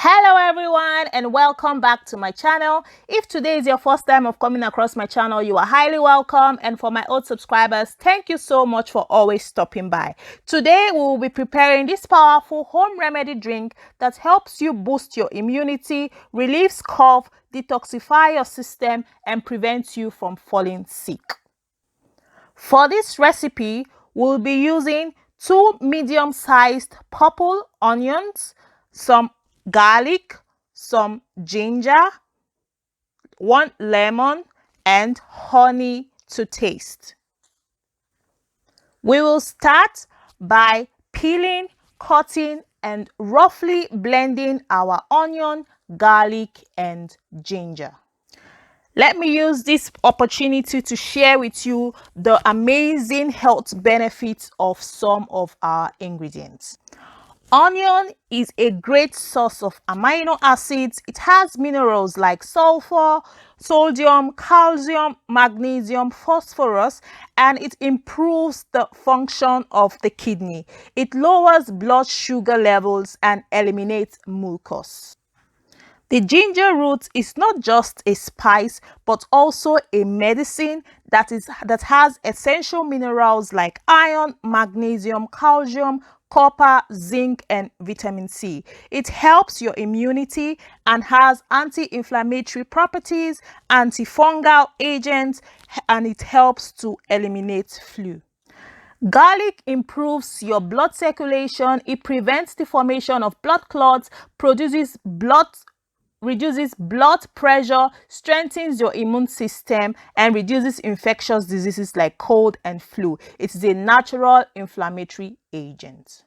Hello everyone and welcome back to my channel. If today is your first time of coming across my channel, you are highly welcome, and for my old subscribers, thank you so much for always stopping by. Today we will be preparing this powerful home remedy drink that helps you boost your immunity, relieves cough, detoxify your system, and prevents you from falling sick. For this recipe, we'll be using 2 medium-sized purple onions, some garlic, some ginger, 1 lemon, and honey to taste. We will start by peeling, cutting, and roughly blending our onion, garlic, and ginger. Let me use this opportunity to share with you the amazing health benefits of some of our ingredients. Onion is a great source of amino acids. It has minerals like sulfur, sodium, calcium, magnesium, phosphorus, and it improves the function of the kidney. It lowers blood sugar levels and eliminates mucus. The ginger root is not just a spice, but also a medicine that has essential minerals like iron, magnesium, calcium, copper, zinc, and vitamin C. It helps your immunity and has anti-inflammatory properties, antifungal agents, and it helps to eliminate flu. Garlic improves your blood circulation. It prevents the formation of blood clots, reduces blood pressure, strengthens your immune system, and reduces infectious diseases like cold and flu. It is a natural inflammatory agent.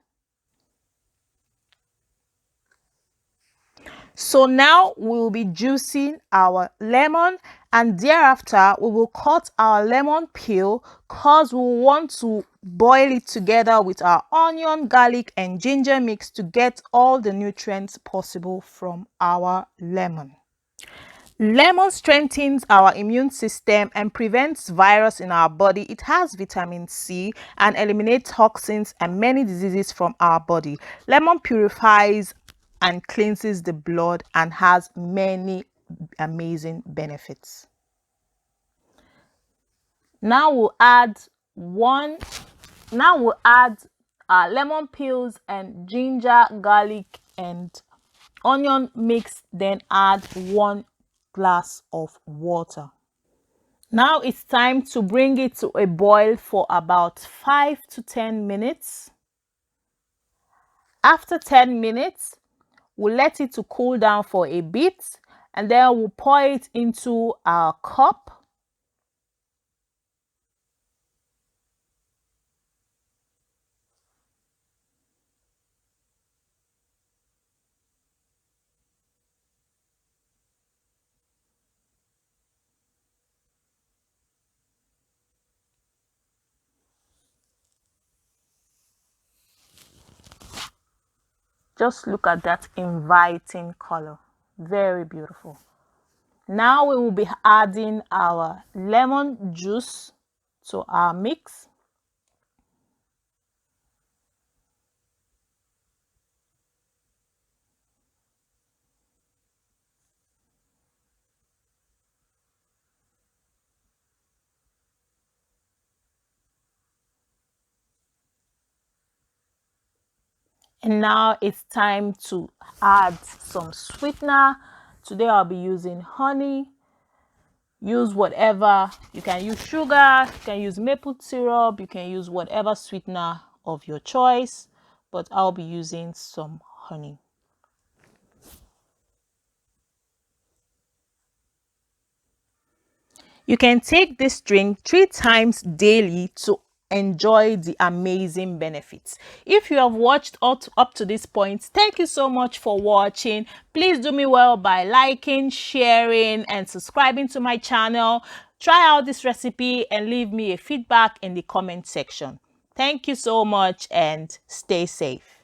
So now we will be juicing our lemon, and thereafter we will cut our lemon peel because we want to boil it together with our onion, garlic, and ginger mix to get all the nutrients possible from our lemon. Lemon strengthens our immune system and prevents virus in our body. It has vitamin C and eliminates toxins and many diseases from our body. Lemon purifies and cleanses the blood and has many amazing benefits. Now we'll add lemon peels and ginger, garlic, and onion mix, then add 1 glass of water. Now it's time to bring it to a boil for about 5 to 10 minutes. After 10 minutes, we'll let it to cool down for a bit, and then we'll pour it into our cup. Just look at that inviting color. Very beautiful. Now we will be adding our lemon juice to our mix. And now it's time to add some sweetener. Today I'll be using honey. Use whatever. You can use sugar, you can use maple syrup, you can use whatever sweetener of your choice, but I'll be using some honey. You can take this drink 3 times daily to enjoy the amazing benefits. If you have watched up to this point, thank you so much for watching. Please do me well by liking, sharing, and subscribing to my channel. Try out this recipe and leave me a feedback in the comment section. Thank you so much and stay safe.